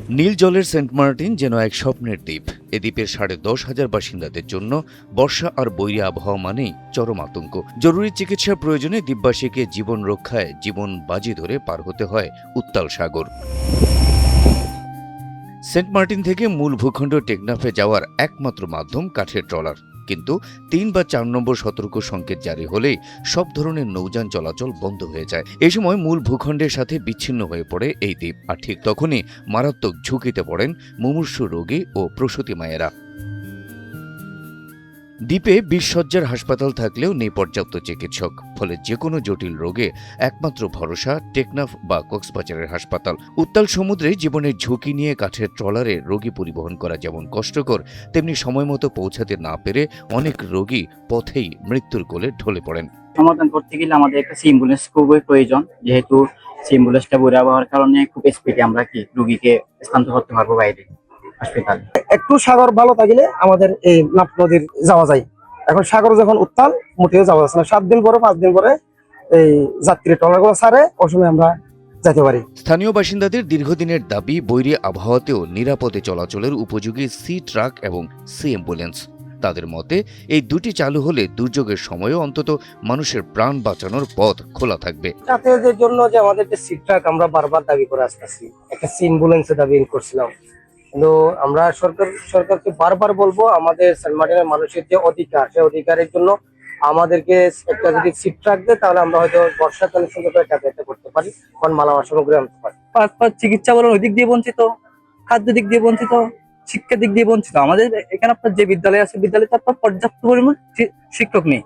নীল জলের Saint Martin যেন এক স্বপ্নের দ্বীপ। এ দ্বীপের 10,500 বাসিন্দাদের জন্য বর্ষা আর বৈরী আবহাওয়া মানেই চরম আতঙ্ক। জরুরি চিকিৎসা প্রয়োজনে দ্বীপবাসীকে জীবন রক্ষায় জীবন বাজি ধরে পার হতে হয় উত্তাল সাগর। সেন্ট মার্টিন থেকে মূল ভূখণ্ড টেকনাফে যাওয়ার একমাত্র মাধ্যম কাঠের ট্রলার। কিন্তু 3 বা 4 নম্বর সতর্ক সংকেত জারি হলেই সব ধরনের নৌযান চলাচল বন্ধ হয়ে যায়। এ সময় মূল ভূখণ্ডের সাথে বিচ্ছিন্ন হয়ে পড়ে এই দ্বীপ। আর ঠিক তখনই মারাত্মক ঝুঁকিতে পড়েন মুমূর্ষু রোগী ও প্রসূতি মায়েরা। দ্বীপে 20 শয্যার হাসপাতাল থাকলেও নেই পর্যাপ্ত চিকিৎসক। ফলে যে কোনো জটিল রোগে একমাত্র ভরসা টেকনাফ বা কক্সবাজারের হাসপাতাল। উত্তাল সমুদ্রে জীবনের ঝুঁকি নিয়ে কাঠের ট্রলারে রোগী পরিবহন করা যেমন কষ্টকর, তেমনি সময়মতো পৌঁছাতে না পেরে অনেক রোগী পথেই মৃত্যুর কোলে ঢলে পড়েন। সমাধান করতে গেলে আমাদের একটা অ্যাম্বুলেন্স খুবই প্রয়োজন, যেহেতু অ্যাম্বুলেন্সটা বইরা হওয়ার কারণে খুব স্পিডে আমরা রোগীকে স্থানান্তর করতে পারবো বাইরে হাসপাতাল। একটু সাগর ভালো থাকলে আমাদের এই নাফ নদীর যাওয়া যায়। এখন সাগর যখন উত্তাল মোটেও যাওয়া যাচ্ছে না। 7 দিন পরে 5 দিন পরে এই যাত্রী ট্রলারগুলো ছাড়ে, ওই সময় আমরা যেতে পারি। স্থানীয় বাসিন্দাদের দীর্ঘদিনের দাবি বৈরী আবহাওয়াতেও নিরাপদে চলাচলের উপযোগী সি ট্রাক এবং সি অ্যাম্বুলেন্স। তাদের মতে এই দুটি চালু হলে দুর্যোগের সময়ও অন্তত মানুষের প্রাণ বাঁচানোর পথ খোলা থাকবে। যাতায়াতের জন্য যে আমাদের যে সি ট্রাক আমরা বারবার দাবি করে আসতেছি, একটা সি অ্যাম্বুলেন্সের দাবি করছিলাম, কিন্তু আমরা সরকারকে বারবার বলবো আমাদের সেন্ট মার্টিনের মানুষের যে অধিকার, সেই অধিকারের জন্য আমাদেরকে একটা যদি সিট ট্রাক দেয় তাহলে আমরা হয়তো বর্ষাকালে সুন্দর করে যাতায়াত করতে পারি, কারণ মালামাল সামগ্রী আনতে পারি। চিকিৎসা বলুন ওই দিক দিয়ে বঞ্চিত, খাদ্য দিক দিয়ে বঞ্চিত, শিক্ষা দিক দিয়ে বঞ্চিত। আমাদের এখানে আপনার যে বিদ্যালয় আছে, বিদ্যালয়ে আপনার পর্যাপ্ত পরিমাণ শিক্ষক নেই।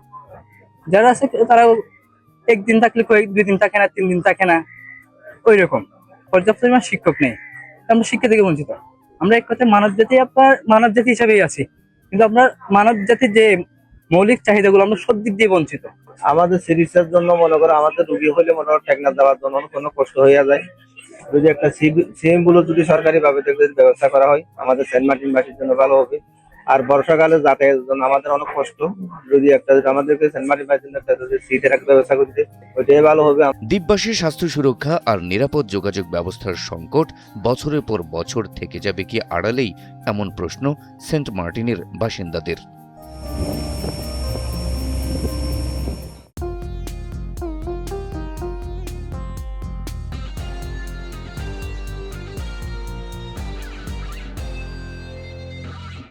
যারা আছে তারা একদিন থাকলে 2 দিন থাকে না, 3 দিন থাকে না, ওই রকম পর্যাপ্ত পরিমাণ শিক্ষক নেই। আমরা শিক্ষা থেকে বঞ্চিত। আমরা এক কথায় মানব জাতি হিসাবেই আছি, কিন্তু আমরা মানব জাতির যে মৌলিক চাহিদাগুলো আমরা সব দিক দিয়ে বঞ্চিত। আমাদের চিকিৎসার জন্য মনে করো আমাদের রোগী হলে মনে করো টেকনাফ যাওয়ার জন্য কোনো কষ্ট হয়ে যায়। যদি একটা সিএমগুলো যদি সরকারি ভাবে ব্যবস্থা করা হয় আমাদের সেন্ট মার্টিন বাসীর জন্য ভালো হবে। আর বর্ষাকালে যাতায়াতের জন্য আমাদের অনেক কষ্ট, যদি আমাদেরকে সেন্ট মার্টিন বাসীর জন্য একটা সিটের একটা ব্যবস্থা করতে, ওইটাই ভালো হবে। দ্বীপবাসীর স্বাস্থ্য সুরক্ষা আর নিরাপদ যোগাযোগ ব্যবস্থার সংকট বছরের পর বছর থেকে যাবে কি আড়ালেই, এমন প্রশ্ন সেন্ট মার্টিনের বাসিন্দাদের।